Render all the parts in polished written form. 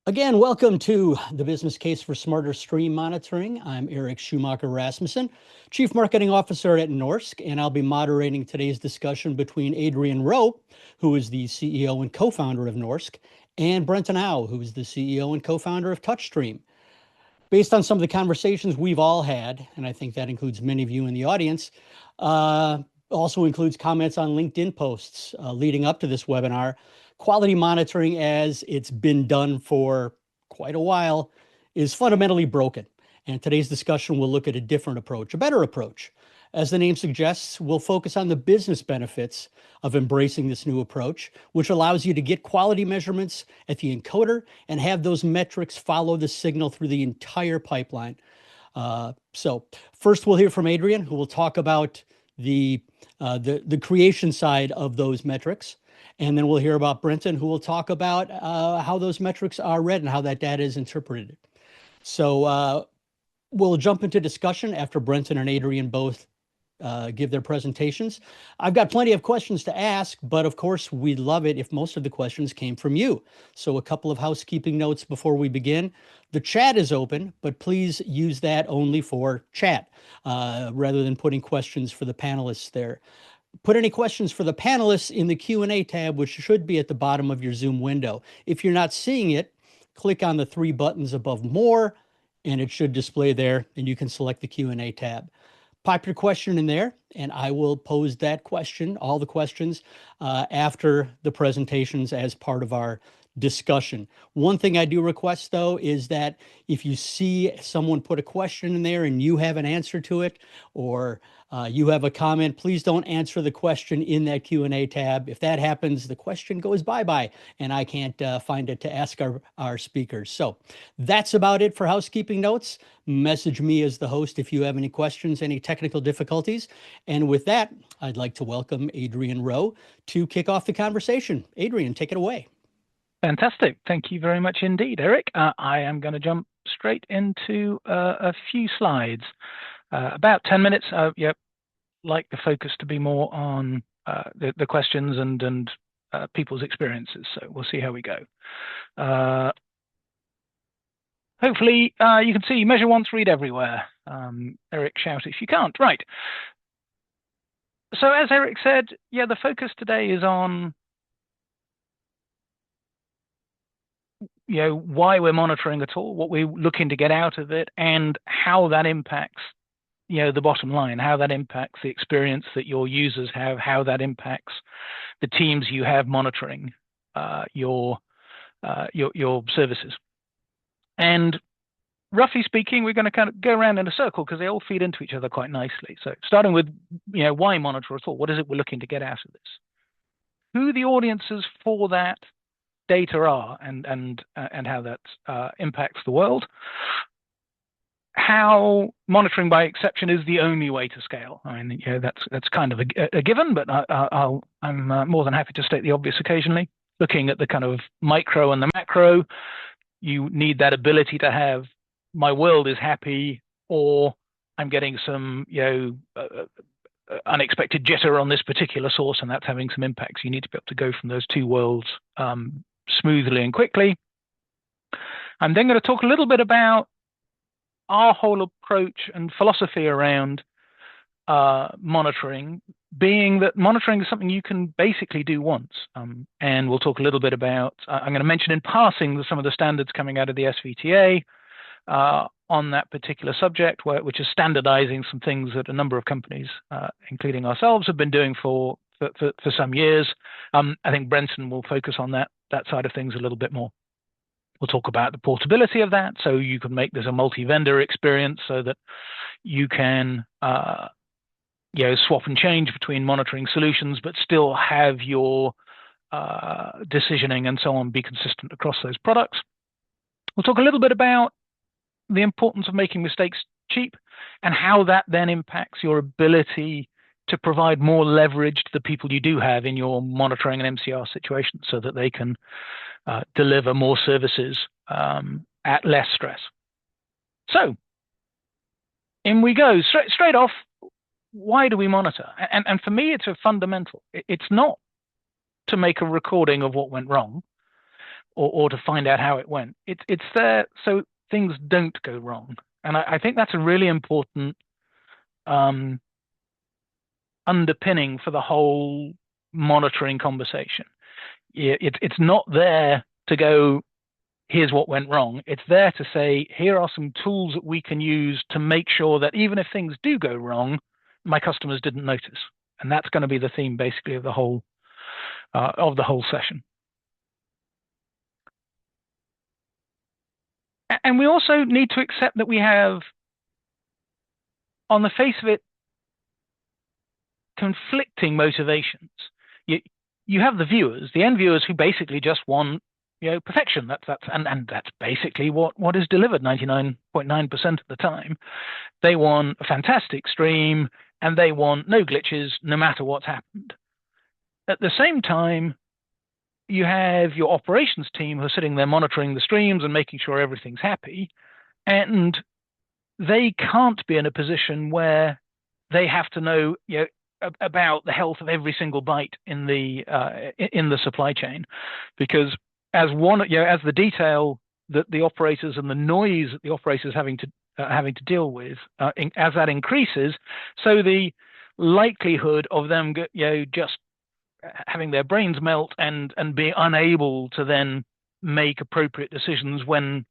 Again, welcome to the business case for smarter stream monitoring. I'm Eric Schumacher Rasmussen, Chief Marketing Officer at Norsk, and I'll be moderating today's discussion between Adrian Rowe, who is the CEO and co-founder of Norsk, and Brenton Howe, who is the CEO and co-founder of TouchStream. Based on some of the conversations we've all had, and I think that includes many of you in the audience, also includes comments on LinkedIn posts leading up to this webinar. Quality monitoring, as it's been done for quite a while, is fundamentally broken. And today's discussion will look at a different approach, a better approach. As the name suggests, we'll focus on the business benefits of embracing this new approach, which allows you to get quality measurements at the encoder and have those metrics follow the signal through the entire pipeline. So first we'll hear from Adrian, who will talk about the creation side of those metrics. And then we'll hear about Brenton, who will talk about how those metrics are read and how that data is interpreted. So we'll jump into discussion after Brenton and Adrian both give their presentations. I've got plenty of questions to ask, but of course, we'd love it if most of the questions came from you. So a couple of housekeeping notes before we begin. The chat is open, but please use that only for chat rather than putting questions for the panelists there. Put any questions for the panelists in the Q&A tab, which should be at the bottom of your Zoom window. If you're not seeing it, click on the three buttons above More, and it should display there, and you can select the Q&A tab. Pop your question in there, and I will pose that question, all the questions, after the presentations as part of our discussion. One thing I do request, though, is that if you see someone put a question in there and you have an answer to it, or you have a comment, please don't answer the question in that Q&A tab. If that happens, the question goes bye-bye, and I can't find it to ask our speakers. So that's about it for housekeeping notes. Message me as the host if you have any questions, any technical difficulties. And with that, I'd like to welcome Adrian Rowe to kick off the conversation. Adrian, take it away. Fantastic. Thank you very much indeed, Eric. I am going to jump straight into a few slides. About 10 minutes. Like the focus to be more on the questions and people's experiences. So we'll see how we go. Hopefully you can see measure once, read everywhere. Eric, shout if you can't. Right. So as Eric said, the focus today is on why we're monitoring at all, what we're looking to get out of it, and how that impacts the bottom line, how that impacts the experience that your users have, how that impacts the teams you have monitoring your services. And roughly speaking, we're going to kind of go around in a circle because they all feed into each other quite nicely. So starting with why monitor at all? What is it we're looking to get out of this? Who the audiences for that data are, and how that impacts the world. How monitoring by exception is the only way to scale. I mean, that's kind of a given, but I'm more than happy to state the obvious occasionally. Looking at the kind of micro and the macro, you need that ability to have my world is happy, or I'm getting some unexpected jitter on this particular source, and that's having some impacts. You need to be able to go from those two worlds smoothly and quickly. I'm then going to talk a little bit about our whole approach and philosophy around monitoring, being that monitoring is something you can basically do once. And we'll talk a little bit about, I'm going to mention in passing some of the standards coming out of the SVTA on that particular subject, which is standardizing some things that a number of companies, including ourselves, have been doing for some years. I think Brenton will focus on that side of things a little bit more. We'll talk about the portability of that, so you can make this a multi-vendor experience, so that you can swap and change between monitoring solutions, but still have your decisioning and so on be consistent across those products. We'll talk a little bit about the importance of making mistakes cheap, and how that then impacts your ability to provide more leverage to the people you do have in your monitoring and MCR situation, so that they can deliver more services at less stress. So in we go. Straight off, why do we monitor? And for me, it's a fundamental. It's not to make a recording of what went wrong. or to find out how it went. It's there so things don't go wrong. And I think that's a really important underpinning for the whole monitoring conversation. It's not there to go, here's what went wrong. It's there to say, here are some tools that we can use to make sure that even if things do go wrong, my customers didn't notice. And that's going to be the theme basically of the whole session. And we also need to accept that we have, on the face of it, conflicting motivations. You have the viewers, the end viewers, who basically just want, perfection. And that's basically what is delivered 99.9% of the time. They want a fantastic stream, and they want no glitches, no matter what's happened. At the same time, you have your operations team who are sitting there monitoring the streams and making sure everything's happy, and they can't be in a position where they have to know, about the health of every single byte in the supply chain, because as the detail that the operators and the noise that the operators having to deal with, as that increases, so the likelihood of them just having their brains melt and be unable to then make appropriate decisions when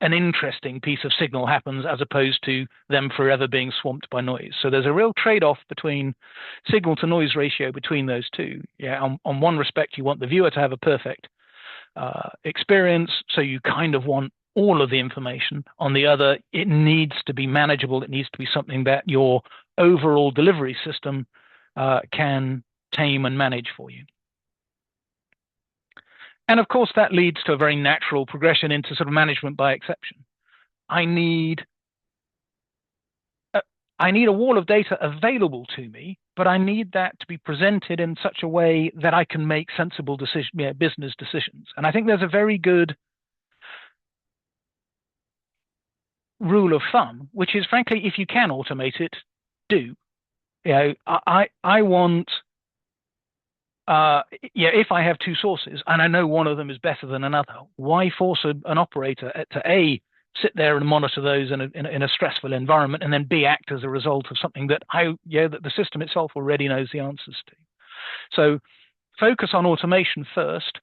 an interesting piece of signal happens, as opposed to them forever being swamped by noise. So there's a real trade-off between signal to noise ratio between those two. On one respect, you want the viewer to have a perfect experience, so you kind of want all of the information. On the other, it needs to be manageable. It needs to be something that your overall delivery system can tame and manage for you. And of course, that leads to a very natural progression into sort of management by exception. I need a wall of data available to me, but I need that to be presented in such a way that I can make sensible business decisions. And I think there's a very good rule of thumb, which is, frankly, if you can automate it, do. I want, if I have two sources and I know one of them is better than another, why force an operator to A, sit there and monitor those in a stressful environment, and then B, act as a result of something that that the system itself already knows the answers to. So focus on automation first,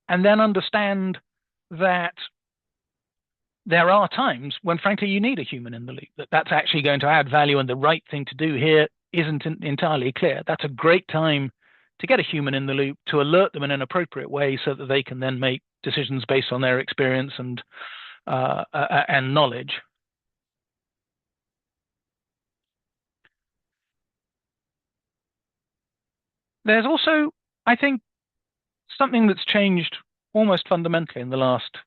and then understand that there are times when, frankly, you need a human in the loop, that's actually going to add value, and the right thing to do here isn't entirely clear. That's a great time to get a human in the loop, to alert them in an appropriate way so that they can then make decisions based on their experience and knowledge. There's also, I think, something that's changed almost fundamentally in the last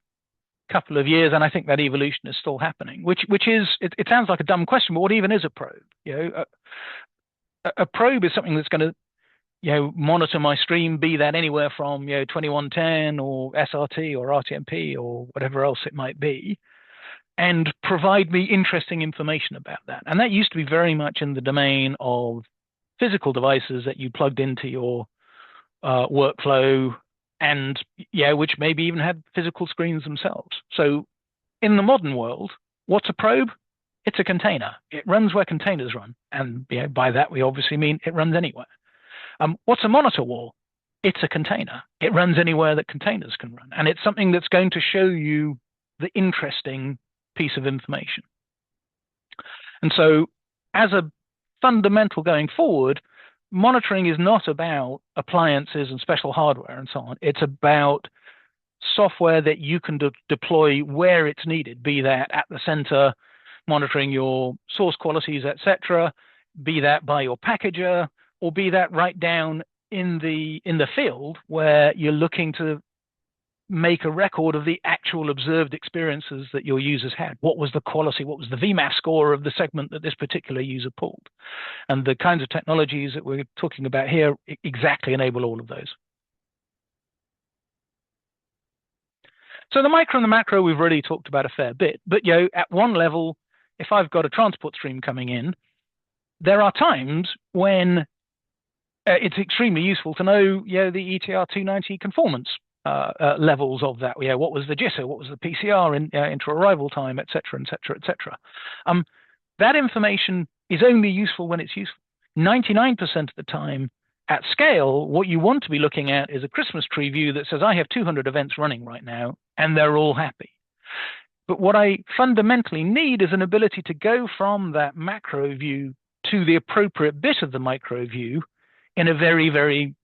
couple of years, and I think that evolution is still happening, which is, it sounds like a dumb question, but what even is a probe? A probe is something that's going to monitor my stream, be that anywhere from 2110 or SRT or RTMP or whatever else it might be, and provide me interesting information about that. And that used to be very much in the domain of physical devices that you plugged into your workflow, and which maybe even had physical screens themselves. So in the modern world, what's a probe? It's a container. It runs where containers run, and by that we obviously mean it runs anywhere. What's a monitor wall? It's a container. It runs anywhere that containers can run, and it's something that's going to show you the interesting piece of information. And so, as a fundamental going forward, monitoring is not about appliances and special hardware and so on. It's about software that you can deploy where it's needed, be that at the center, monitoring your source qualities, etc., be that by your packager, or be that right down in the field where you're looking to make a record of the actual observed experiences that your users had. What was the quality? What was the VMAF score of the segment that this particular user pulled? And the kinds of technologies that we're talking about here exactly enable all of those. So the micro and the macro we've already talked about a fair bit, but at one level, if I've got a transport stream coming in, there are times when it's extremely useful to know the ETR 290 conformance levels of that. What was the jitter? What was the PCR inter-arrival time, et cetera, et cetera, et cetera. That information is only useful when it's useful. 99% of the time, at scale, what you want to be looking at is a Christmas tree view that says, I have 200 events running right now, and they're all happy. But what I fundamentally need is an ability to go from that macro view to the appropriate bit of the micro view in a very, very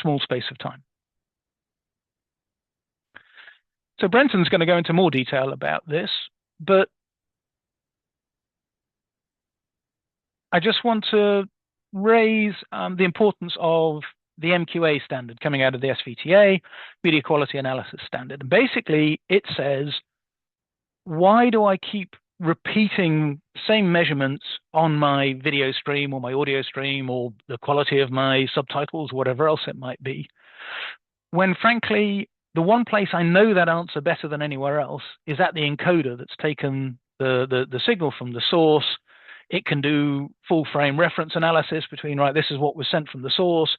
small space of time. So Brenton's going to go into more detail about this, but I just want to raise the importance of the MQA standard coming out of the SVTA, Media Quality Analysis Standard. And basically, it says, why do I keep repeating the same measurements on my video stream or my audio stream or the quality of my subtitles, whatever else it might be, when frankly, the one place I know that answer better than anywhere else is at the encoder that's taken the signal from the source. It can do full frame reference analysis between, right, this is what was sent from the source,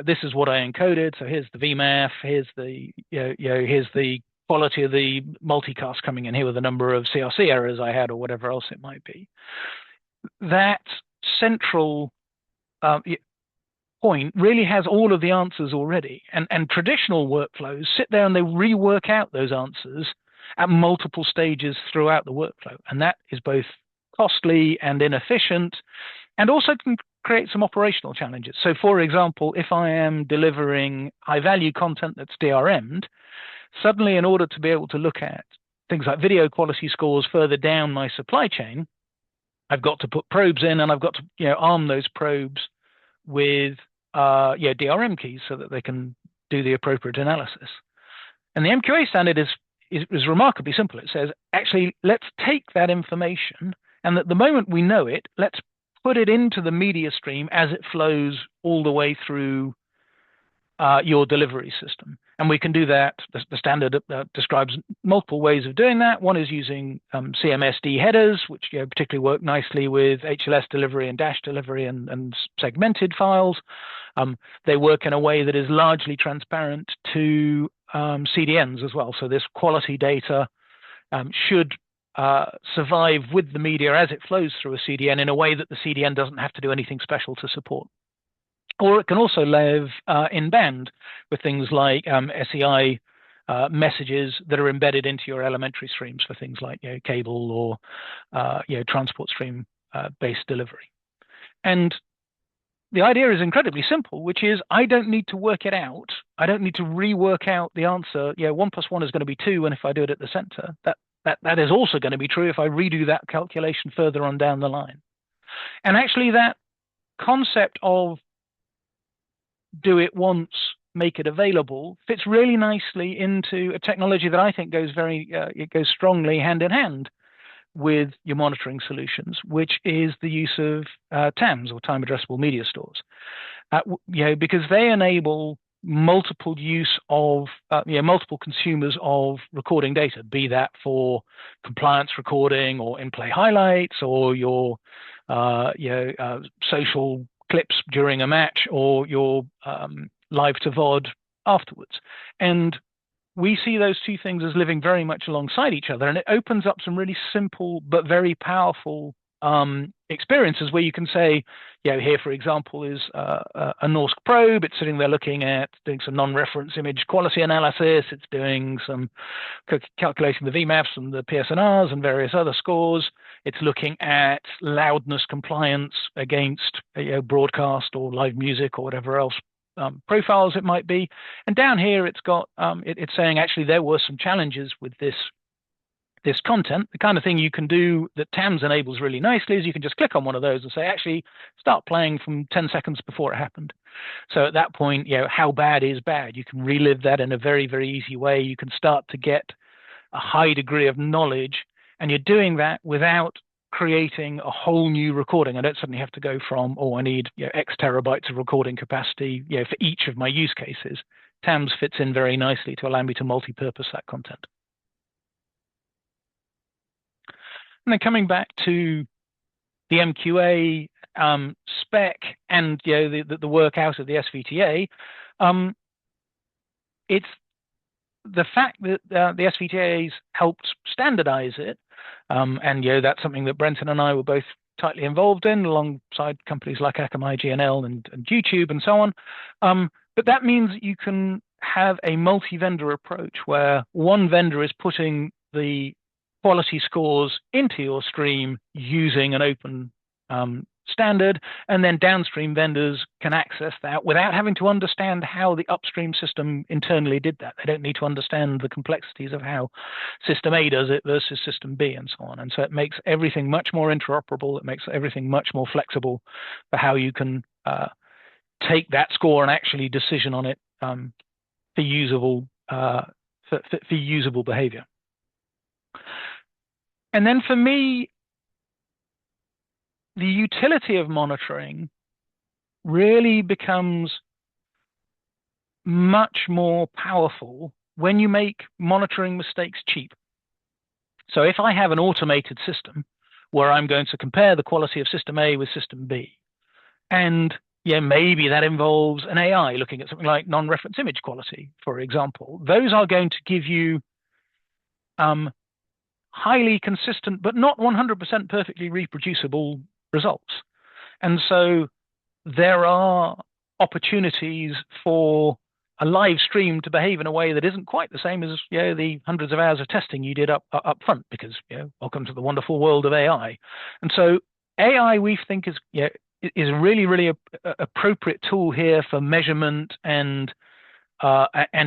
this is what I encoded, so here's the VMAF, here's the quality of the multicast coming in, here with the number of CRC errors I had or whatever else it might be. That central point really has all of the answers already. And traditional workflows sit there and they rework out those answers at multiple stages throughout the workflow. And that is both costly and inefficient, and also can create some operational challenges. So for example, if I am delivering high value content that's DRM'd, suddenly in order to be able to look at things like video quality scores further down my supply chain, I've got to put probes in, and I've got to arm those probes with DRM keys so that they can do the appropriate analysis. And the MQA standard is remarkably simple. It says, actually, let's take that information, and at the moment we know it, let's put it into the media stream as it flows all the way through your delivery system. And we can do that. The standard describes multiple ways of doing that. One is using CMSD headers, which particularly work nicely with HLS delivery and dash delivery and segmented files. They work in a way that is largely transparent to CDNs as well. So this quality data should survive with the media as it flows through a CDN in a way that the CDN doesn't have to do anything special to support. Or it can also live in band with things like SEI messages that are embedded into your elementary streams for things like cable or transport stream based delivery. And the idea is incredibly simple, which is I don't need to work it out. I don't need to rework out the answer. 1 + 1 is going to be 2, and if I do it at the center, that is also going to be true if I redo that calculation further on down the line. And actually, that concept of do it once, make it available, fits really nicely into a technology that I think goes strongly hand in hand with your monitoring solutions, which is the use of TAMs, or time addressable media stores, because they enable multiple use of multiple consumers of recording data, be that for compliance recording or in-play highlights or your social clips during a match or your live to VOD afterwards. And we see those two things as living very much alongside each other. And it opens up some really simple but very powerful experiences where you can say, here, for example, is a Norsk probe. It's sitting there looking at doing some non-reference image quality analysis. It's doing some calculating the VMAFs and the PSNRs and various other scores. It's looking at loudness compliance against broadcast or live music or whatever else profiles it might be. And down here, it's got it's saying actually there were some challenges with this content. The kind of thing you can do that TAMS enables really nicely is you can just click on one of those and say, actually, start playing from 10 seconds before it happened. So at that point, how bad is bad? You can relive that in a very, very easy way. You can start to get a high degree of knowledge, and you're doing that without creating a whole new recording. I don't suddenly have to go from, I need X terabytes of recording capacity for each of my use cases. TAMS fits in very nicely to allow me to multi-purpose that content. And then coming back to the MQA spec and the work out of the SVTA, it's the fact that the SVTAs helped standardize it, and that's something that Brenton and I were both tightly involved in, alongside companies like Akamai, GNL, and YouTube, and so on. But that means that you can have a multi-vendor approach where one vendor is putting the quality scores into your stream using an open standard, and then downstream vendors can access that without having to understand how the upstream system internally did that. They don't need to understand the complexities of how system A does it versus system B and so on. And so it makes everything much more interoperable. It makes everything much more flexible for how you can take that score and actually decision on it for usable behavior. And then for me, the utility of monitoring really becomes much more powerful when you make monitoring mistakes cheap. So if I have an automated system where I'm going to compare the quality of system A with system B, and maybe that involves an AI looking at something like non-reference image quality, for example, those are going to give you highly consistent, but not 100% perfectly reproducible results. And so there are opportunities for a live stream to behave in a way that isn't quite the same as the hundreds of hours of testing you did up front, because welcome to the wonderful world of AI. And so AI, we think, is really a appropriate tool here for measurement and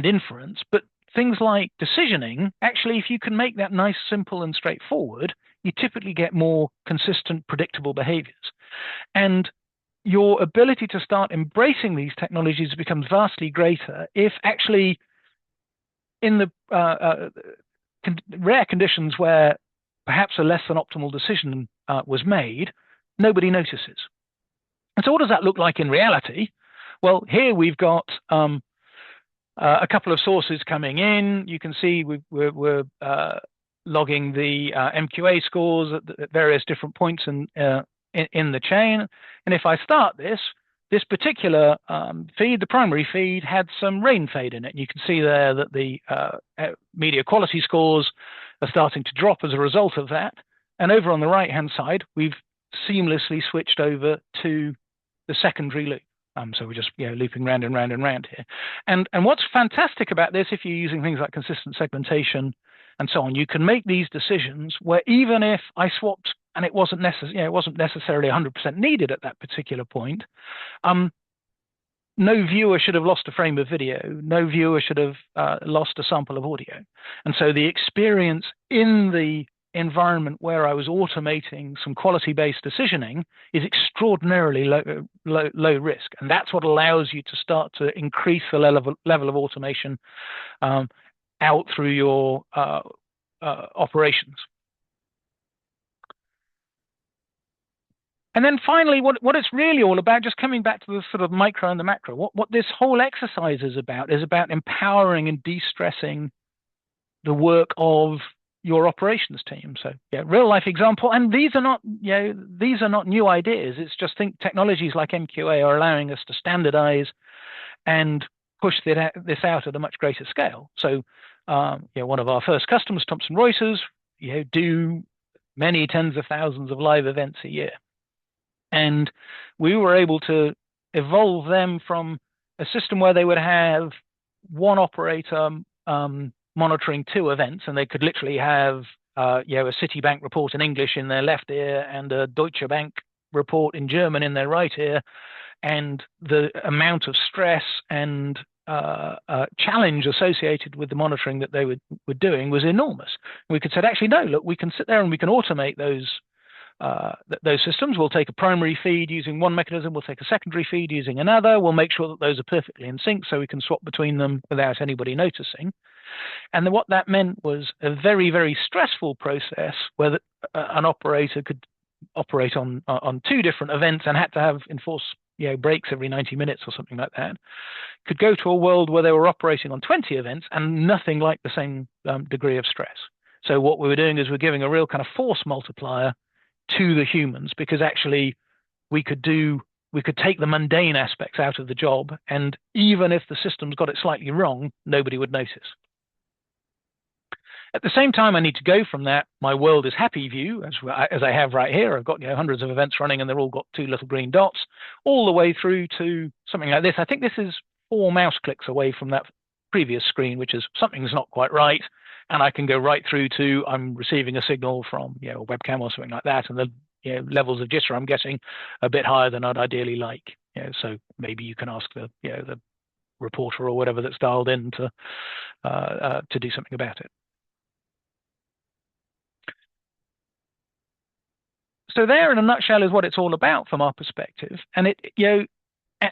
inference. But things like decisioning, actually, if you can make that nice, simple, and straightforward, you typically get more consistent, predictable behaviors. And your ability to start embracing these technologies becomes vastly greater if actually in the rare conditions where perhaps a less than optimal decision was made, nobody notices. And so what does that look like in reality? Well, here we've got a couple of sources coming in. You can see we're logging the MQA scores at various different points in the chain. And if I start this particular feed, the primary feed, had some rain fade in it. You can see there that the media quality scores are starting to drop as a result of that. And over on the right-hand side, we've seamlessly switched over to the secondary loop. So we're just looping round and round and round here. And what's fantastic about this, if you're using things like consistent segmentation and so on, you can make these decisions where even if I swapped and it wasn't necessarily 100% needed at that particular point, no viewer should have lost a frame of video. No viewer should have lost a sample of audio. And so the experience in the environment where I was automating some quality-based decisioning is extraordinarily low risk. And that's what allows you to start to increase the level of automation out through your operations. And then finally, what it's really all about, just coming back to the sort of micro and the macro, what this whole exercise is about empowering and de-stressing the work of your operations team. So real life example, and these are not new ideas. It's just technologies like MQA are allowing us to standardize and push this out at a much greater scale. So one of our first customers, Thomson Reuters, do many tens of thousands of live events a year. And we were able to evolve them from a system where they would have one operator monitoring 2 events, and they could literally have a Citibank report in English in their left ear and a Deutsche Bank report in German in their right ear. And the amount of stress and challenge associated with the monitoring that they were doing was enormous. We could say, actually, no, look, we can sit there and we can automate those systems. We'll take a primary feed using one mechanism. We'll take a secondary feed using another. We'll make sure that those are perfectly in sync so we can swap between them without anybody noticing. And then what that meant was a very, very stressful process where an operator could operate on 2 different events and had to enforce breaks every 90 minutes or something like that, could go to a world where they were operating on 20 events and nothing like the same degree of stress. So what we were doing is we're giving a real kind of force multiplier to the humans, because actually we could take the mundane aspects out of the job, and even if the system's got it slightly wrong, nobody would notice. At the same time, I need to go from that my world is happy view, as I have right here. I've got hundreds of events running, and they're all got two little green dots, all the way through to something like this. I think this is 4 mouse clicks away from that previous screen, which is something's not quite right. And I can go right through to I'm receiving a signal from a webcam or something like that, and the levels of jitter I'm getting a bit higher than I'd ideally like. So maybe you can ask the reporter or whatever that's dialed in to do something about it. So there, in a nutshell, is what it's all about from our perspective. And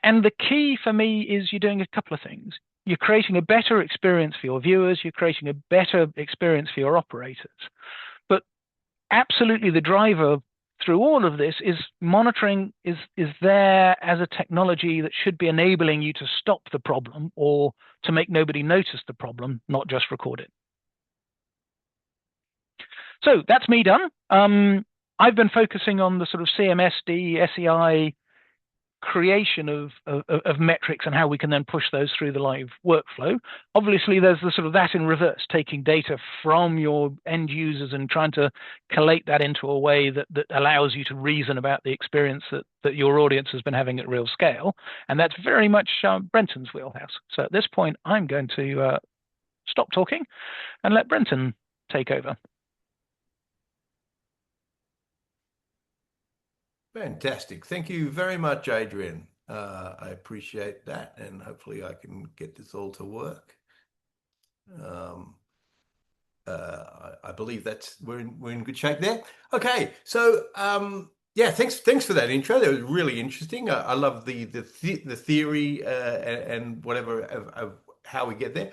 and the key for me is you're doing a couple of things. You're creating a better experience for your viewers. You're creating a better experience for your operators. But absolutely, the driver through all of this is monitoring is there as a technology that should be enabling you to stop the problem or to make nobody notice the problem, not just record it. So that's me done. I've been focusing on the sort of CMSD, SEI creation of metrics and how we can then push those through the live workflow. Obviously, there's the sort of that in reverse, taking data from your end users and trying to collate that into a way that allows you to reason about the experience that your audience has been having at real scale. And that's very much Brenton's wheelhouse. So at this point, I'm going to stop talking and let Brenton take over. Fantastic. Thank you very much, Adrian. I appreciate that, and hopefully I can get this all to work. I believe we're in good shape there. Okay, so yeah, thanks for that intro. That was really interesting. I love the theory and whatever of how we get there.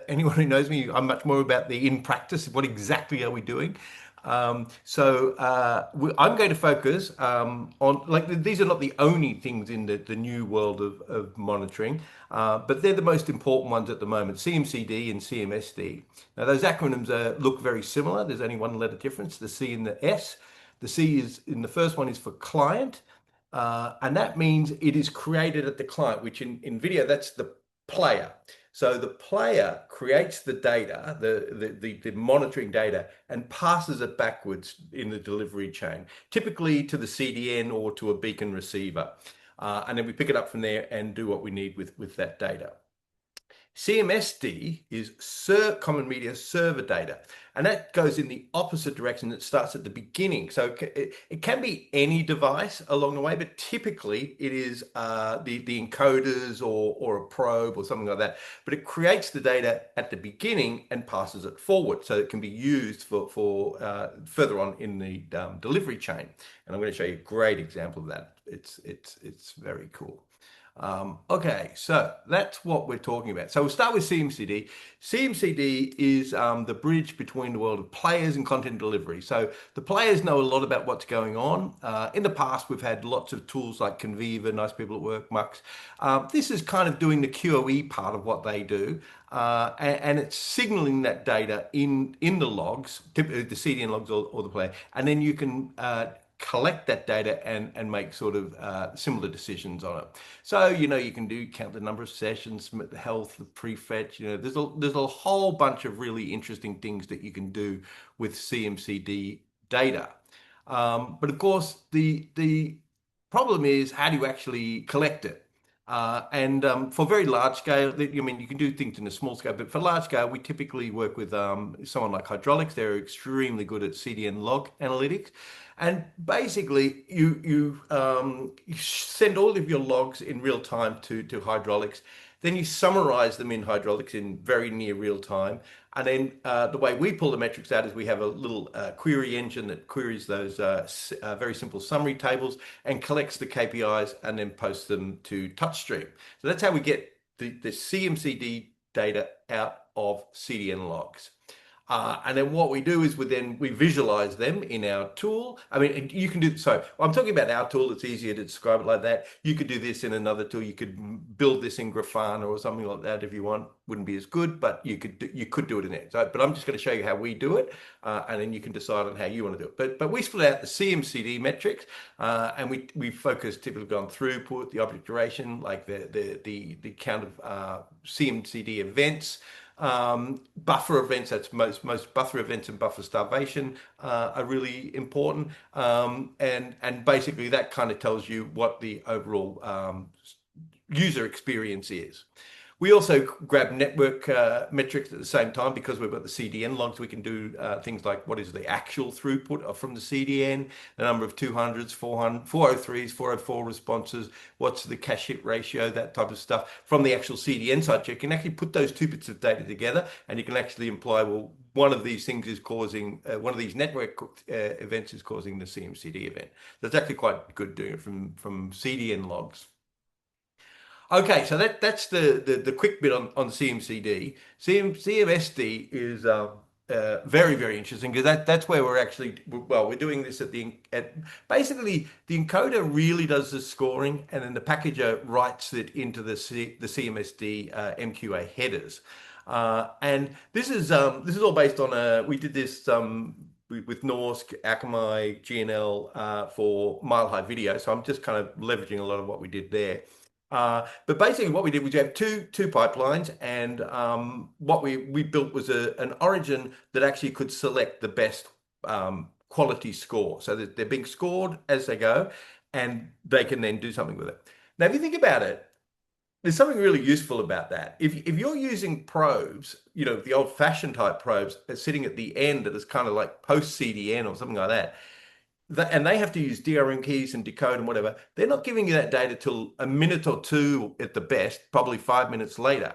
Anyone who knows me, I'm much more about the in practice. What exactly are we doing? I'm going to focus on, like, these are not the only things in the new world of monitoring, but they're the most important ones at the moment: CMCD and CMSD. Now, those acronyms look very similar. There's only one letter difference: the C and the S. The C is in the first one is for client, and that means it is created at the client, which in video that's the player. So the player creates the data, the monitoring data, and passes it backwards in the delivery chain, typically to the CDN or to a beacon receiver. And then we pick it up from there and do what we need with that data. CMSD is common media server data, and that goes in the opposite direction. It starts at the beginning. So it can be any device along the way, but typically it is the encoders or a probe or something like that. But it creates the data at the beginning and passes it forward, so it can be used for further on in the delivery chain. And I'm going to show you a great example of that. It's very cool. Okay, so that's what we're talking about. So we'll start with CMCD. CMCD is the bridge between the world of players and content delivery. So the players know a lot about what's going on. In the past, we've had lots of tools like Conviva, Nice People at Work, Mux. This is kind of doing the QoE part of what they do. And it's signaling that data in the logs, typically the CDN logs or the player. And then you can collect that data and make sort of similar decisions on it. So, you can count the number of sessions, the health, the prefetch, there's a whole bunch of really interesting things that you can do with CMCD data. But of course, the problem is, how do you actually collect it? For very large scale, you can do things in a small scale, but for large scale, we typically work with someone like Hydraulics. They're extremely good at CDN log analytics. And basically, you send all of your logs in real time to Hydraulics. Then you summarize them in Hydraulics in very near real time. And then the way we pull the metrics out is we have a little query engine that queries those very simple summary tables and collects the KPIs and then posts them to TouchStream. So that's how we get the CMCD data out of CDN logs. And then what we do is we visualize them in our tool. I mean, you can do, so I'm talking about our tool. It's easier to describe it like that. You could do this in another tool. You could build this in Grafana or something like that if you want. Wouldn't be as good, but you could do it in there. So, but I'm just going to show you how we do it, and then you can decide on how you want to do it. But we split out the CMCD metrics, and we focus typically on throughput, the object duration, like the count of CMCD events. Buffer events, that's most buffer events and buffer starvation are really important. And basically that kind of tells you what the overall user experience is. We also grab network metrics at the same time because we've got the CDN logs. We can do things like what is the actual throughput from the CDN, the number of 200s, 400, 403s, 404 responses, what's the cache hit ratio, that type of stuff. From the actual CDN side, you can actually put those two bits of data together and you can actually imply, well, one of these things is causing, one of these network events is causing the CMCD event. That's actually quite good doing it from CDN logs. Okay, so that's the quick bit on CMCD. CMSD is very, very interesting because that's where we're actually, well, we're doing this at basically the encoder really does the scoring and then the packager writes it into the CMSD MQA headers. And this is all based on we did this with Norsk, Akamai, GNL for Mile High Video. So I'm just kind of leveraging a lot of what we did there. But basically what we did was you have two pipelines, and what we built was an origin that actually could select the best quality score. So that they're being scored as they go, and they can then do something with it. Now, if you think about it, there's something really useful about that. If you're using probes, you know, the old-fashioned type probes sitting at the end that is kind of like post-CDN or something like that, and they have to use DRM keys and decode and whatever, they're not giving you that data till a minute or two at the best, probably 5 minutes later.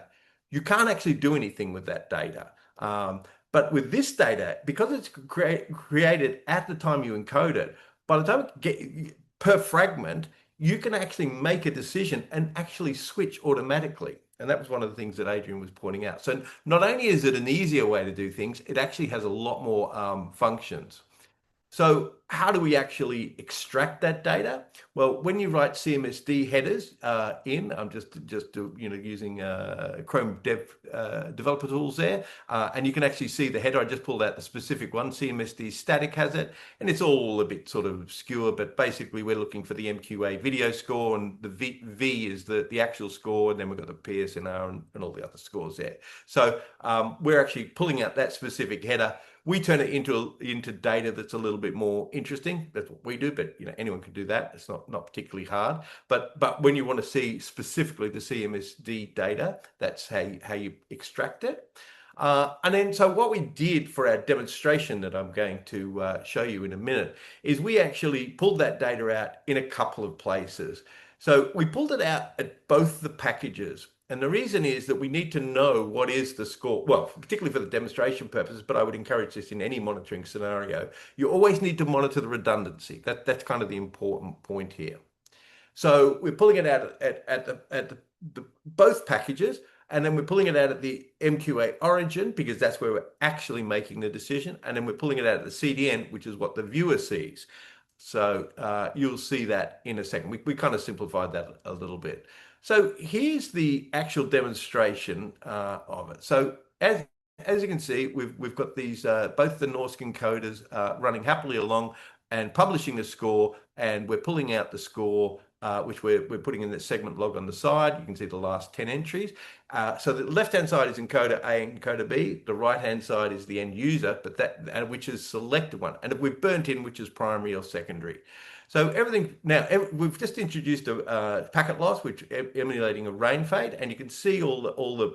You can't actually do anything with that data. But with this data, because it's created at the time you encode it, by the time it get per fragment, you can actually make a decision and actually switch automatically. And that was one of the things that Adrian was pointing out. So not only is it an easier way to do things, it actually has a lot more functions. So how do we actually extract that data? Well, when you write CMSD headers I'm just using Chrome developer tools there, and you can actually see the header. I just pulled out the specific one. CMSD static has it, and it's all a bit sort of obscure, but basically we're looking for the MQA video score, and the V is the actual score, and then we've got the PSNR and all the other scores there. So we're actually pulling out that specific header. We turn it into data that's a little bit more interesting. That's what we do, but anyone can do that. It's not particularly hard. But when you want to see specifically the CMSD data, that's how you extract it. And then so what we did for our demonstration that I'm going to show you in a minute is we actually pulled that data out in a couple of places. So we pulled it out at both the packages. And the reason is that we need to know what is the score, well, particularly for the demonstration purposes, but I would encourage this in any monitoring scenario. You always need to monitor the redundancy. That's kind of the important point here. So we're pulling it out at both packages, and then we're pulling it out at the MQA origin because that's where we're actually making the decision. And then we're pulling it out at the CDN, which is what the viewer sees. So you'll see that in a second. We kind of simplified that a little bit. So here's the actual demonstration of it. So as you can see, we've got these both the Norsk encoders running happily along and publishing a score, and we're pulling out the score, which we're putting in the segment log on the side. You can see the last 10 entries. So the left-hand side is encoder A and encoder B. The right-hand side is the end user, but which is selected one. And we've burnt in which is primary or secondary. So everything now, we've just introduced a packet loss, which emulating a rain fade, and you can see all the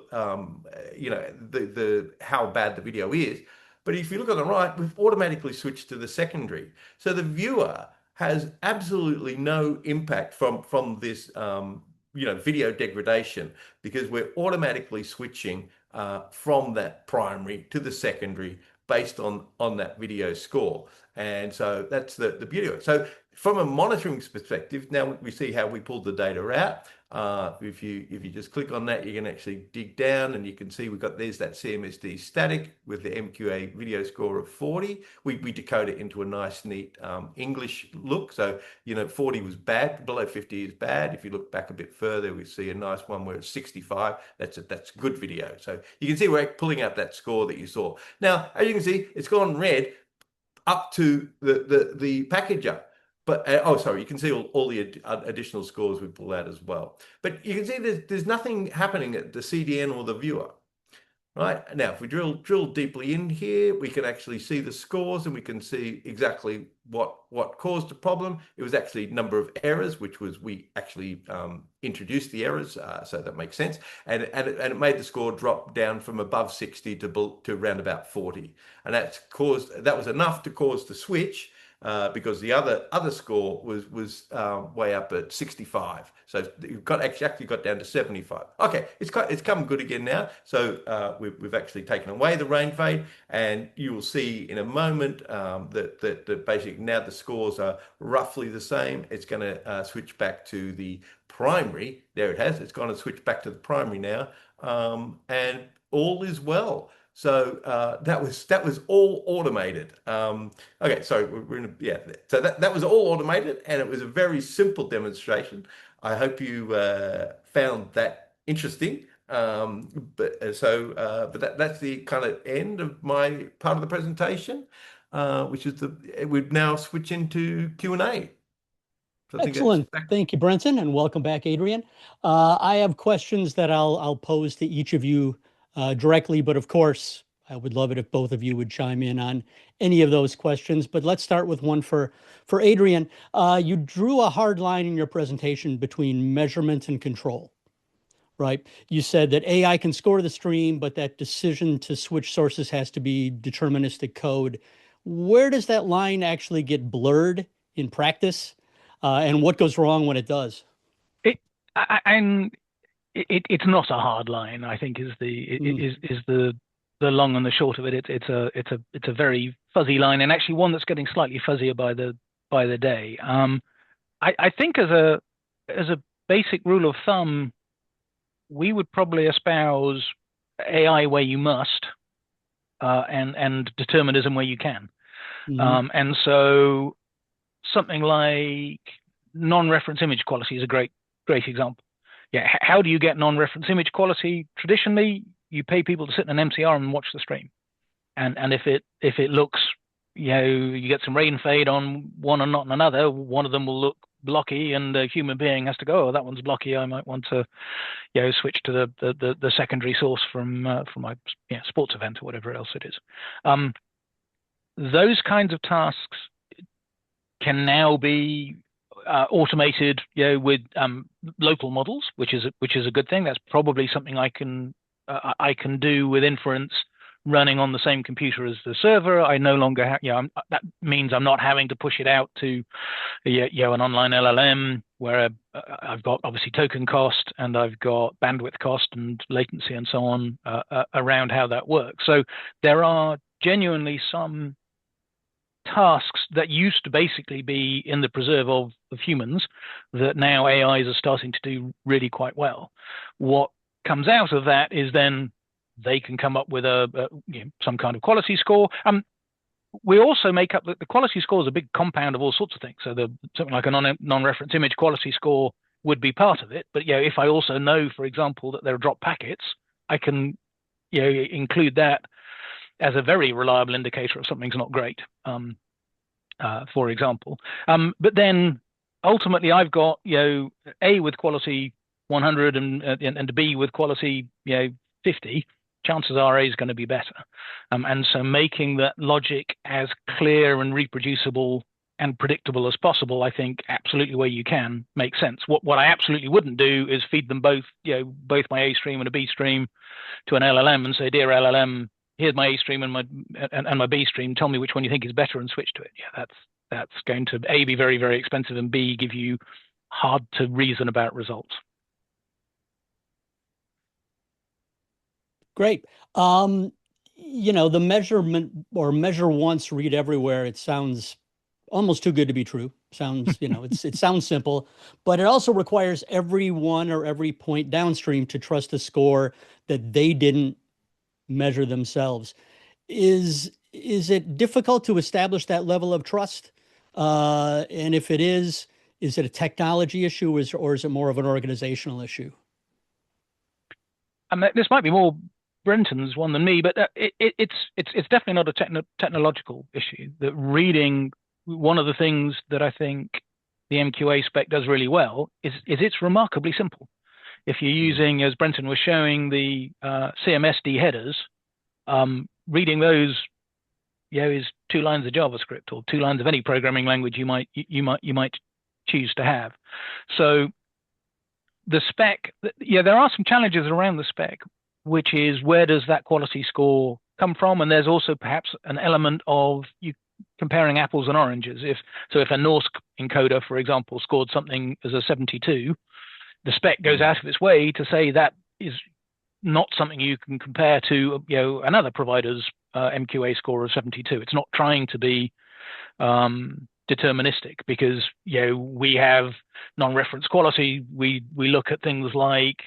how bad the video is. But if you look on the right, we've automatically switched to the secondary. So the viewer has absolutely no impact from this video degradation because we're automatically switching from that primary to the secondary based on that video score. And so that's the beauty of it. So from a monitoring perspective, now we see how we pulled the data out. If you just click on that, you can actually dig down and you can see there's that CMSD static with the MQA video score of 40. We decode it into a nice, neat English look. So, 40 was bad, below 50 is bad. If you look back a bit further, we see a nice one where it's 65. That's good video. So you can see we're pulling out that score that you saw. Now, as you can see, it's gone red up to the packager. But, you can see all the additional scores we pull out as well. But you can see there's nothing happening at the CDN or the viewer. right? Now, if we drill deeply in here, we can actually see the scores and we can see exactly what caused the problem. It was actually number of errors, which was we actually introduced the errors, so that makes sense. And it made the score drop down from above 60 to around about 40, and that was enough to cause the switch. Because the other score was way up at 65, so you've actually got down to 75. Okay, it's come good again now. So we've actually taken away the rain fade, and you will see in a moment that basically now the scores are roughly the same. It's going to switch back to the primary. There it has. It's going to switch back to the primary now, and all is well. So that was all automated. Okay, so So that was all automated, and it was a very simple demonstration. I hope you found that interesting. But that's the kind of end of my part of the presentation, which is we'd now switch into Q&A. So Excellent. Thank you, Brenton, and welcome back, Adrian. I have questions that I'll pose to each of you directly, but of course, I would love it if both of you would chime in on any of those questions. But let's start with one for Adrian. You drew a hard line in your presentation between measurement and control, right? You said that AI can score the stream, but that decision to switch sources has to be deterministic code. Where does that line actually get blurred in practice? And what goes wrong when it does? It's not a hard line, I think, is the long and the short of it. It's a very fuzzy line, and actually one that's getting slightly fuzzier by the day. I think as a basic rule of thumb, we would probably espouse AI where you must, and determinism where you can. And so something like non-reference image quality is a great example. Yeah, how do you get non-reference image quality? Traditionally, you pay people to sit in an MCR and watch the stream, and if it looks, you get some rain fade on one and not on another, one of them will look blocky, and a human being has to go, oh, that one's blocky, I might want to switch to the secondary source from my sports event or whatever else it is. Those kinds of tasks can now be automated, with local models, which is a good thing. That's probably something I can do with inference running on the same computer as the server. I no longer have, that means I'm not having to push it out to, an online LLM where I've got obviously token cost and I've got bandwidth cost and latency and so on around how that works. So there are genuinely some tasks that used to basically be in the preserve of humans that now AIs are starting to do really quite well. What comes out of that is then they can come up with some kind of quality score. We also make up the quality score is a big compound of all sorts of things. So something like a non-reference image quality score would be part of it. But if I also know, for example, that there are drop packets, I can include that as a very reliable indicator of something's not great, for example. But then ultimately I've got A with quality 100 and B with quality 50. Chances are A is going to be better. And so making that logic as clear and reproducible and predictable as possible, I think absolutely where you can makes sense. What I absolutely wouldn't do is feed them both, both my A stream and a B stream to an LLM and say, dear LLM, here's my A stream and my B stream. Tell me which one you think is better and switch to it. Yeah, that's going to A, be very, very expensive, and B, give you hard to reason about results. Great. The measurement or measure once, read everywhere, it sounds almost too good to be true. Sounds, it sounds simple, but it also requires every one or every point downstream to trust a score that they didn't measure themselves. Is it difficult to establish that level of trust? And if it is it a technology issue or is it more of an organizational issue? This might be more Brenton's one than me, but it's definitely not a technological issue. That reading, one of the things that I think the MQA spec does really well is it's remarkably simple. If you're using, as Brenton was showing, the CMSD headers, reading those, is 2 lines of JavaScript or 2 lines of any programming language you might choose to have. So the spec, there are some challenges around the spec, which is where does that quality score come from? And there's also perhaps an element of you comparing apples and oranges. If a Norse encoder, for example, scored something as a 72, the spec goes out of its way to say that is not something you can compare to another provider's MQA score of 72. It's not trying to be deterministic, because we have non-reference quality. We look at things like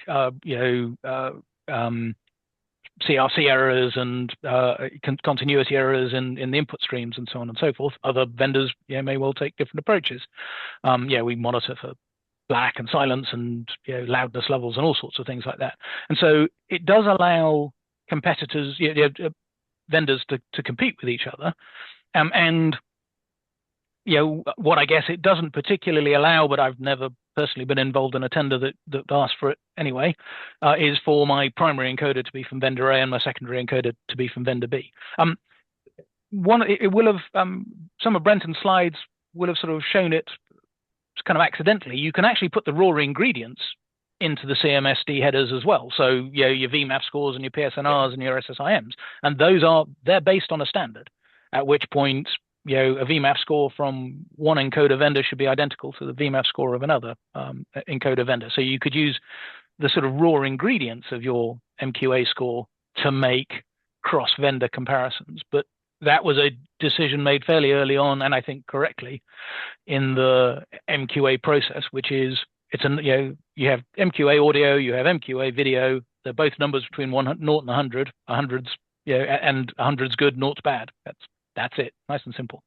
CRC errors and continuity errors in the input streams and so on and so forth. Other vendors may well take different approaches. We monitor for black and silence and loudness levels and all sorts of things like that. And so it does allow competitors, vendors to compete with each other. And what I guess it doesn't particularly allow, but I've never personally been involved in a tender that asked for it anyway, is for my primary encoder to be from vendor A and my secondary encoder to be from vendor B. It will have, some of Brenton's slides will have sort of shown it kind of accidentally. You can actually put the raw ingredients into the CMSD headers as well. So your VMAF scores and your PSNRs and your SSIMs, and they're based on a standard, at which point a VMAF score from one encoder vendor should be identical to the VMAF score of another encoder vendor. So you could use the sort of raw ingredients of your MQA score to make cross-vendor comparisons. But that was a decision made fairly early on, and I think correctly, in the MQA process, which is you have MQA audio, you have MQA video. They're both numbers between 0 and 100. 100's and 100's good, 0's bad. That's it. Nice and simple.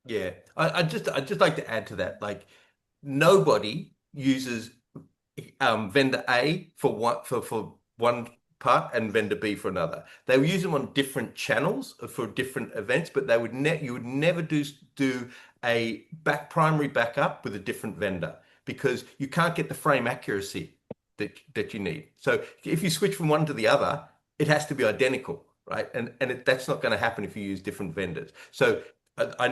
Yeah, I'd just like to add to that. Like, nobody uses vendor A for one part and vendor B for another. They will use them on different channels for different events, but you would never do a primary backup with a different vendor, because you can't get the frame accuracy that you need. So if you switch from one to the other, it has to be identical, right? And that's not going to happen if you use different vendors. So I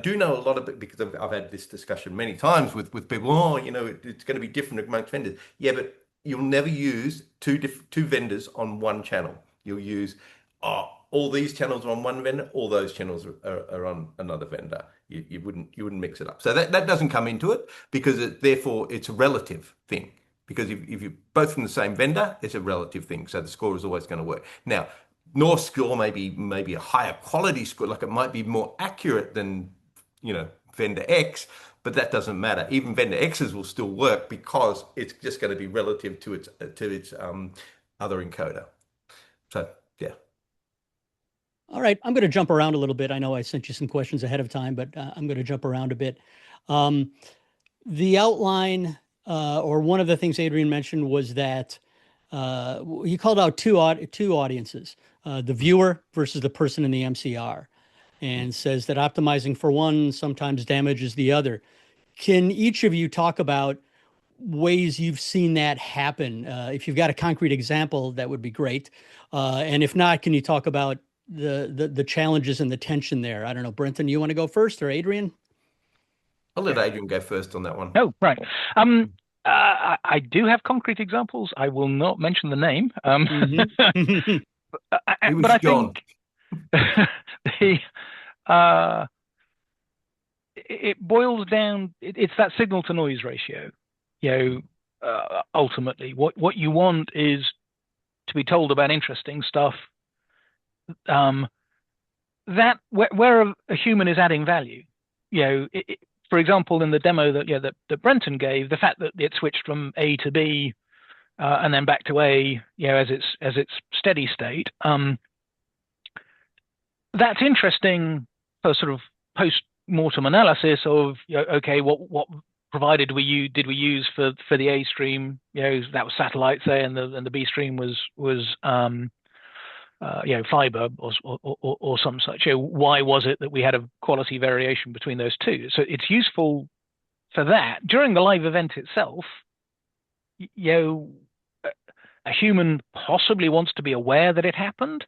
do know a lot of it, because I've had this discussion many times with people. It's going to be different amongst vendors. Yeah, but you'll never use two vendors on one channel. You'll use all these channels are on one vendor, all those channels are on another vendor. You wouldn't mix it up. So that doesn't come into it, because therefore it's a relative thing. Because if you're both from the same vendor, it's a relative thing. So the score is always going to work. Now, North score may be a higher quality score, like it might be more accurate than vendor X, but that doesn't matter. Even vendor X's will still work, because it's just going to be relative to its other encoder. So yeah. All right, I'm going to jump around a little bit. I know I sent you some questions ahead of time, but I'm going to jump around a bit. The outline, or one of the things Adrian mentioned, was that he called out two audiences, the viewer versus the person in the MCR, and says that optimizing for one sometimes damages the other. Can each of you talk about ways you've seen that happen? If you've got a concrete example, that would be great. And if not, can you talk about the challenges and the tension there? I don't know, Brenton, you want to go first, or Adrian? I'll let Adrian go first on that one. Oh, right. I do have concrete examples. I will not mention the name. But I think it boils down. It's that signal to noise ratio. Ultimately, what you want is to be told about interesting stuff. That where a human is adding value. For example, in the demo that Brenton gave, the fact that it switched from A to B and then back to A, as its steady state, that's interesting for sort of post-mortem analysis of okay, what provider did we use for the A stream? That was satellite, say, and the B stream was fiber or some such. Why was it that we had a quality variation between those two? So it's useful for that. During the live event itself, you know, a human possibly wants to be aware that it happened,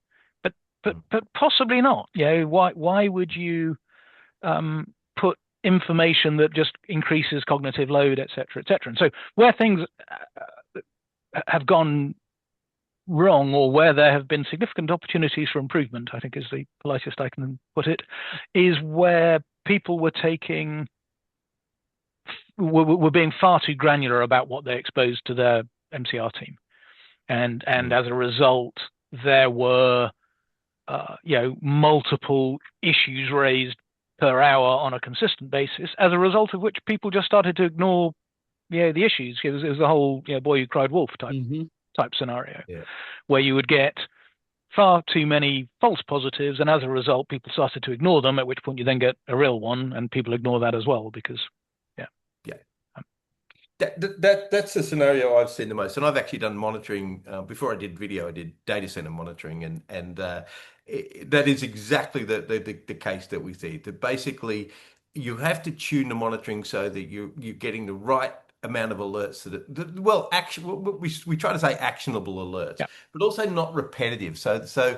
but possibly not. Why would you put information that just increases cognitive load, et cetera, et cetera? And so where things have gone wrong, or where there have been significant opportunities for improvement, I think is the politest I can put it, is where people were being far too granular about what they exposed to their MCR team. And as a result, there were multiple issues raised per hour on a consistent basis, as a result of which people just started to ignore the issues. It was the whole boy who cried wolf type scenario, where you would get far too many false positives, and as a result, people started to ignore them, at which point you then get a real one, and people ignore that as well, because that's the scenario I've seen the most. And I've actually done monitoring before I did video. I did data center monitoring, and that is exactly the case that we see. That basically you have to tune the monitoring so that you're getting the right amount of alerts we try to say actionable alerts, but also not repetitive. So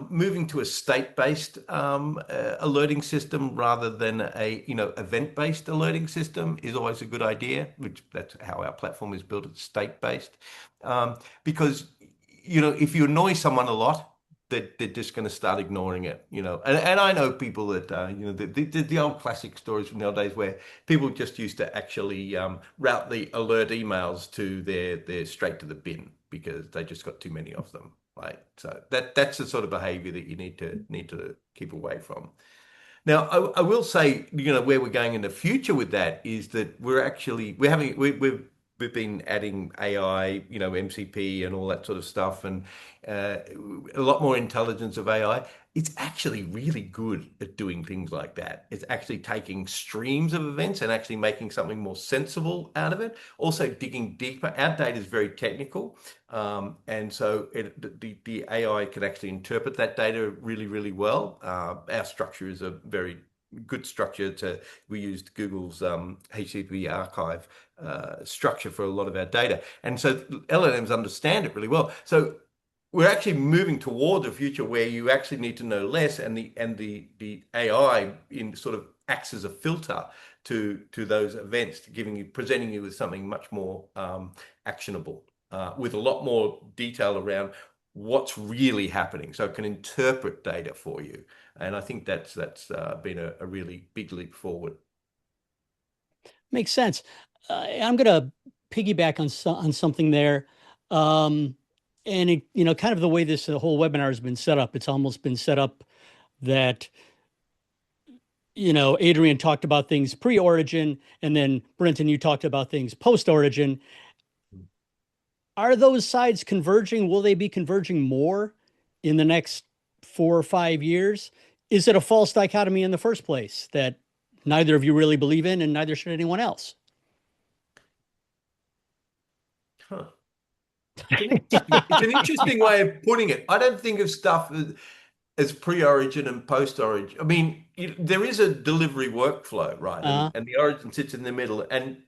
moving to a state-based alerting system rather than a event-based alerting system is always a good idea, which that's how our platform is built. It's state-based, because if you annoy someone a lot, they're just going to start ignoring it, and I know people that the old classic stories from nowadays where people just used to actually route the alert emails to their straight to the bin because they just got too many of them, right? So that's the sort of behavior that you need to keep away from. Now, I will say, where we're going in the future with that is that we've been adding AI, MCP and all that sort of stuff, and a lot more intelligence of AI. It's actually really good at doing things like that. It's actually taking streams of events and actually making something more sensible out of it. Also digging deeper. Our data is very technical. And so the AI can actually interpret that data really, really well. Our structure is a very good structure. We used Google's HTTP archive structure for a lot of our data. And so LLMs understand it really well. So we're actually moving towards a future where you actually need to know less, and the AI in sort of acts as a filter to those events, presenting you with something much more actionable, with a lot more detail around what's really happening, so it can interpret data for you. And I think that's been a really big leap forward. Makes sense. I'm going to piggyback on something there. And it, kind of the way this whole webinar has been set up, it's almost been set up that, Adrian talked about things pre-origin, and then Brenton, you talked about things post-origin. Are those sides converging? Will they be converging more in the next 4 or 5 years? Is it a false dichotomy in the first place that neither of you really believe in, and neither should anyone else? Huh. It's an interesting way of putting it. I don't think of stuff as pre-origin and post-origin. I mean, there is a delivery workflow, right? And the origin sits in the middle. And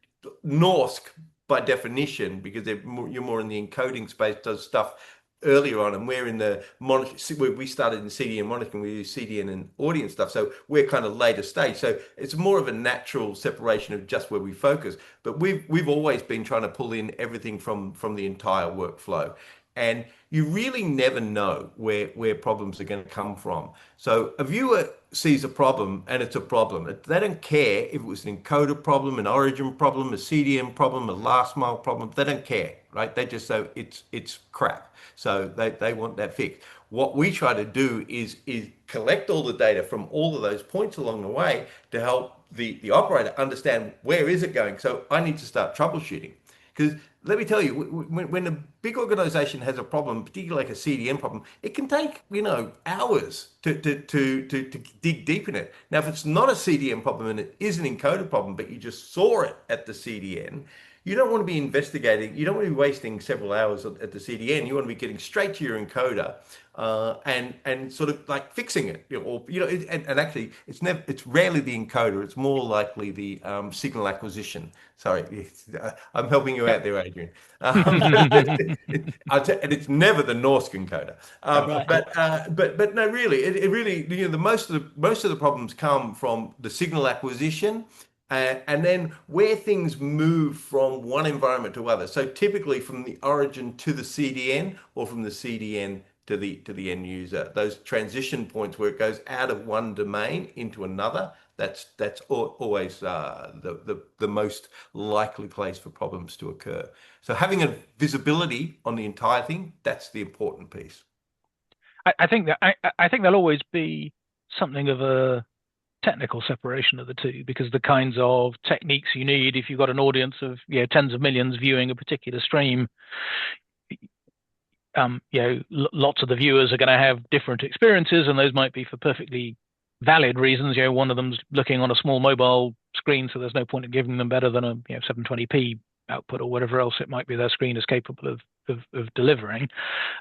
Norsk, by definition, because you're more in the encoding space, does stuff earlier on, and we're in the monitoring. We started in CDN monitoring. We use CDN and audience stuff, so we're kind of later stage. So it's more of a natural separation of just where we focus. But we've always been trying to pull in everything from the entire workflow, and you really never know where problems are going to come from. So a viewer sees a problem, and it's a problem. They don't care if it was an encoder problem, an origin problem, a CDN problem, a last mile problem. They don't care, right? They just say it's crap. So they want that fixed. What we try to do is collect all the data from all of those points along the way to help the operator understand where is it going. So I need to start troubleshooting. Because let me tell you, when a big organization has a problem, particularly like a CDN problem, it can take hours to dig deep in it. Now, if it's not a CDN problem and it is an encoder problem, but you just saw it at the CDN, you don't want to be investigating. You don't want to be wasting several hours at the CDN. You want to be getting straight to your encoder and sort of like fixing it, or and actually, it's rarely the encoder. It's more likely the signal acquisition. Sorry, I'm helping you out there, Adrian. And it's never the Norse encoder. Right. But no, really, it really, the most of the problems come from the signal acquisition. And then where things move from one environment to other. So typically from the origin to the CDN, or from the CDN to the end user. Those transition points where it goes out of one domain into another. That's always the most likely place for problems to occur. So having a visibility on the entire thing, that's the important piece. I think there'll always be something of a technical separation of the two, because the kinds of techniques you need, if you've got an audience of tens of millions viewing a particular stream, lots of the viewers are going to have different experiences, and those might be for perfectly valid reasons. One of them's looking on a small mobile screen, so there's no point in giving them better than a 720p output or whatever else it might be their screen is capable of delivering.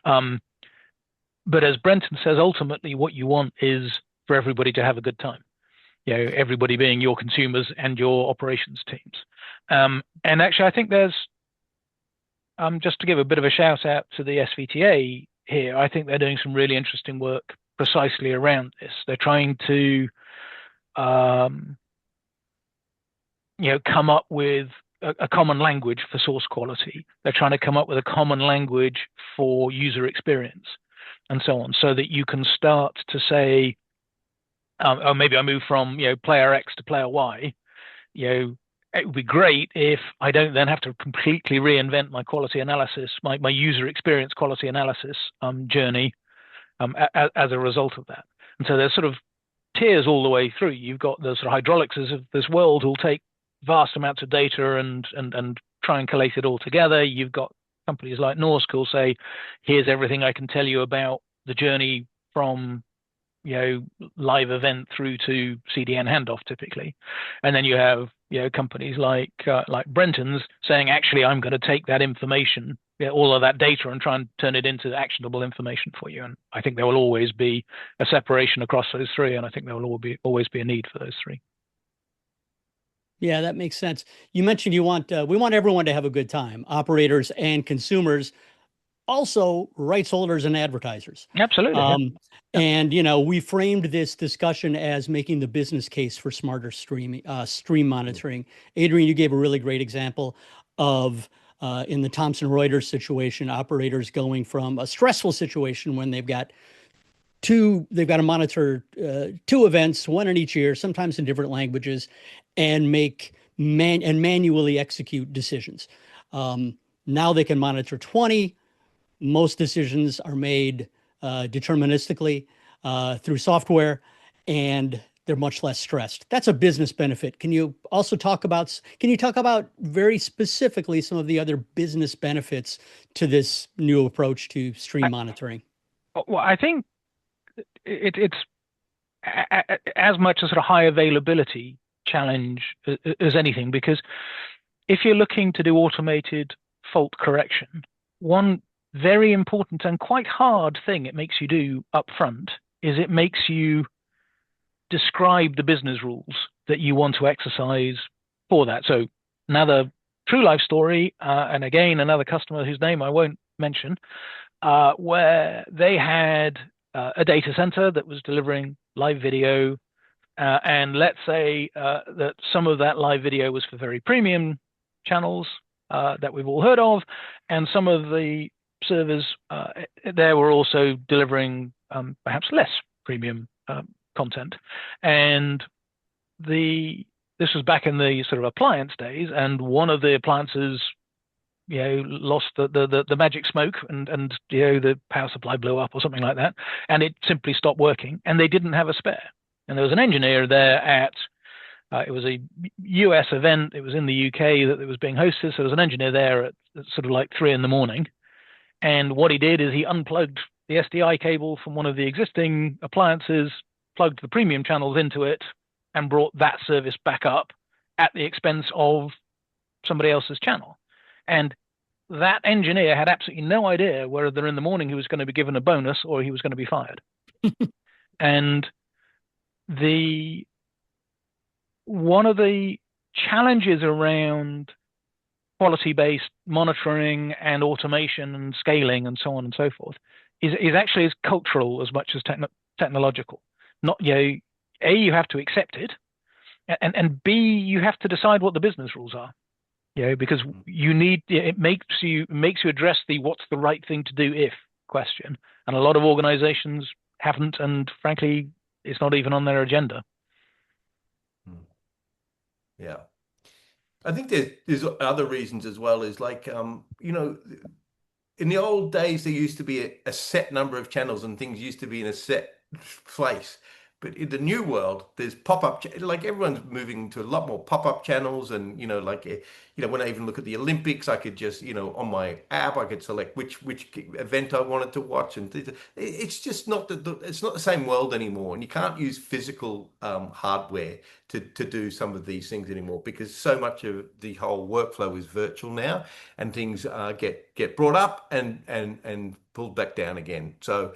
But as Brenton says, ultimately what you want is for everybody to have a good time. Everybody being your consumers and your operations teams. And actually, I think there's, just to give a bit of a shout out to the SVTA here, I think they're doing some really interesting work precisely around this. They're trying to, come up with a common language for source quality. They're trying to come up with a common language for user experience and so on, so that you can start to say, or maybe I move from player X to player Y. It would be great if I don't then have to completely reinvent my quality analysis, my user experience quality analysis journey as a result of that. And so there's sort of tiers all the way through. You've got the sort of hydraulics of this world who'll take vast amounts of data and try and collate it all together. You've got companies like Norsk who'll say, here's everything I can tell you about the journey from live event through to CDN handoff typically. And then you have companies like Brenton's saying, actually, I'm going to take that information, all of that data, and try and turn it into actionable information for you. And I think there will always be a separation across those three, and I think there will always be a need for those three. Yeah, that makes sense. You mentioned we want everyone to have a good time, operators and consumers, also rights holders and advertisers. Absolutely. And we framed this discussion as making the business case for smarter stream monitoring. Adrian, you gave a really great example of in the Thomson Reuters situation, operators going from a stressful situation when they've got to monitor two events, one in each year, sometimes in different languages, and manually execute decisions. Now they can monitor 20. Most decisions are made deterministically through software, and they're much less stressed. That's a business benefit. Can you talk about very specifically some of the other business benefits to this new approach to stream monitoring? Well, I think it's as much a sort of high availability challenge as anything, because if you're looking to do automated fault correction, one very important and quite hard thing it makes you do up front is it makes you describe the business rules that you want to exercise for that. So another true life story, and again, another customer whose name I won't mention, where they had a data center that was delivering live video, and let's say that some of that live video was for very premium channels that we've all heard of, and some of the servers there were also delivering perhaps less premium content. And this was back in the sort of appliance days, and one of the appliances lost the magic smoke, and the power supply blew up or something like that, and it simply stopped working, and they didn't have a spare. And there was an engineer there at it was a US event, it was in the UK that it was being hosted, so there was an engineer there at sort of like 3 a.m. And what he did is he unplugged the SDI cable from one of the existing appliances, plugged the premium channels into it, and brought that service back up at the expense of somebody else's channel. And that engineer had absolutely no idea whether in the morning he was going to be given a bonus or he was going to be fired. And one of the challenges around quality-based monitoring and automation and scaling and so on and so forth is actually as cultural as much as technological. Not, A, you have to accept it, and B, you have to decide what the business rules are. Because it makes you address the what's the right thing to do if question. And a lot of organizations haven't, and frankly, it's not even on their agenda. Yeah. I think there's other reasons as well, is like, in the old days, there used to be a set number of channels and things used to be in a set place. But in the new world, there's pop-up, like everyone's moving to a lot more pop-up channels. And, when I even look at the Olympics, I could just, on my app, I could select which event I wanted to watch. And it's just it's not the same world anymore. And you can't use physical hardware to do some of these things anymore, because so much of the whole workflow is virtual now, and things get brought up and pulled back down again. So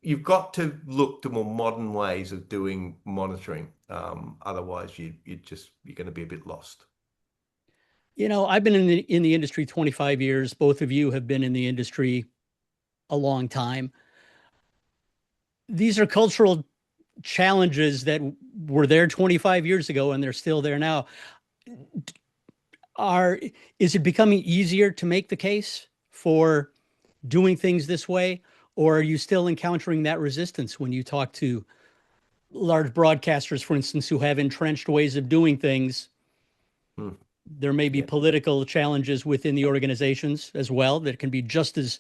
you've got to look to more modern ways of doing monitoring. Otherwise, you're going to be a bit lost. I've been in the industry 25 years. Both of you have been in the industry a long time. These are cultural challenges that were there 25 years ago, and they're still there now. Is it becoming easier to make the case for doing things this way? Or are you still encountering that resistance when you talk to large broadcasters, for instance, who have entrenched ways of doing things? There may be political challenges within the organizations as well that can be just as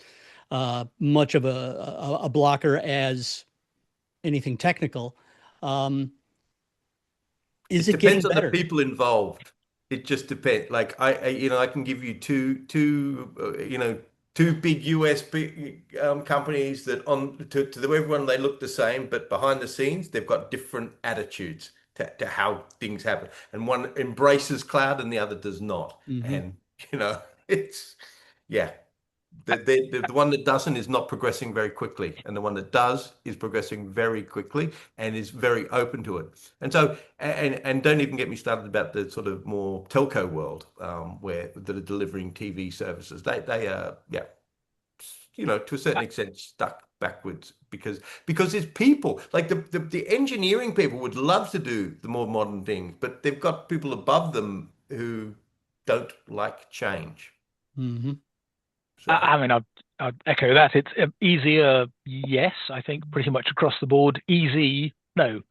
much of a blocker as anything technical. It depends on the people involved. It just depends. Like I can give you two big US companies that to everyone they look the same, but behind the scenes they've got different attitudes to how things happen. And one embraces cloud and the other does not. And it's the one that doesn't is not progressing very quickly, and the one that does is progressing very quickly and is very open to it. And so and don't even get me started about the sort of more telco world where that are delivering TV services. They are to a certain extent stuck backwards because there's people like the engineering people would love to do the more modern things, but they've got people above them who don't like change. So. I mean, I'd echo that. It's easier, yes. I think pretty much across the board. Easy, no.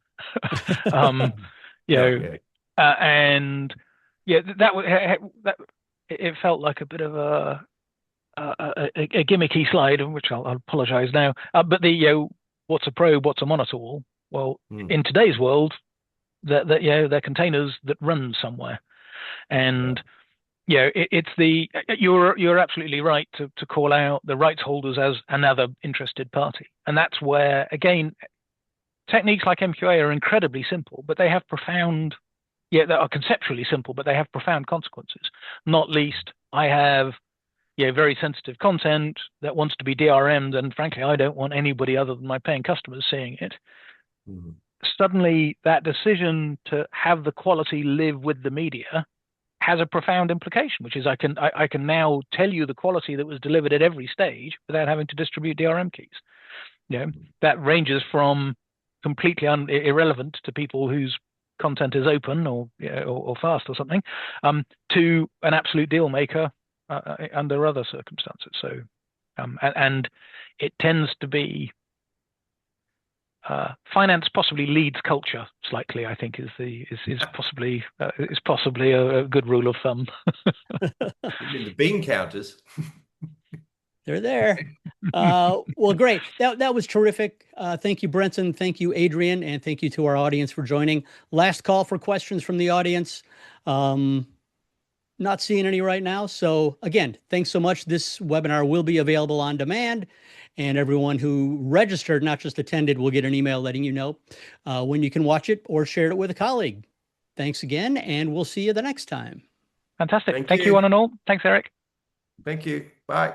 And that it felt like a bit of a gimmicky slide, which I'll apologize now. But what's a probe, what's a monitor wall? Well, in today's world, they're containers that run somewhere, and you're absolutely right to call out the rights holders as another interested party, and that's where again techniques like MQA are incredibly simple, but they have profound. They are conceptually simple, but they have profound consequences. Not least, I have very sensitive content that wants to be DRM'd, and frankly, I don't want anybody other than my paying customers seeing it. Suddenly, that decision to have the quality live with the media has a profound implication, which is I can now tell you the quality that was delivered at every stage without having to distribute DRM keys. That ranges from completely irrelevant to people whose content is open or fast or something, to an absolute deal maker under other circumstances. So, and it tends to be finance possibly leads culture slightly. I think is possibly a good rule of thumb. The bean counters. They're there. Well, great. That was terrific. Thank you, Brenton. Thank you, Adrian. And thank you to our audience for joining. Last call for questions from the audience. Not seeing any right now. So again, thanks so much. This webinar will be available on demand, and everyone who registered, not just attended, will get an email letting you know when you can watch it or share it with a colleague. Thanks again, and we'll see you the next time. Fantastic. Thank Thank you, you. one and all. Thanks, Eric. Thank you. Bye.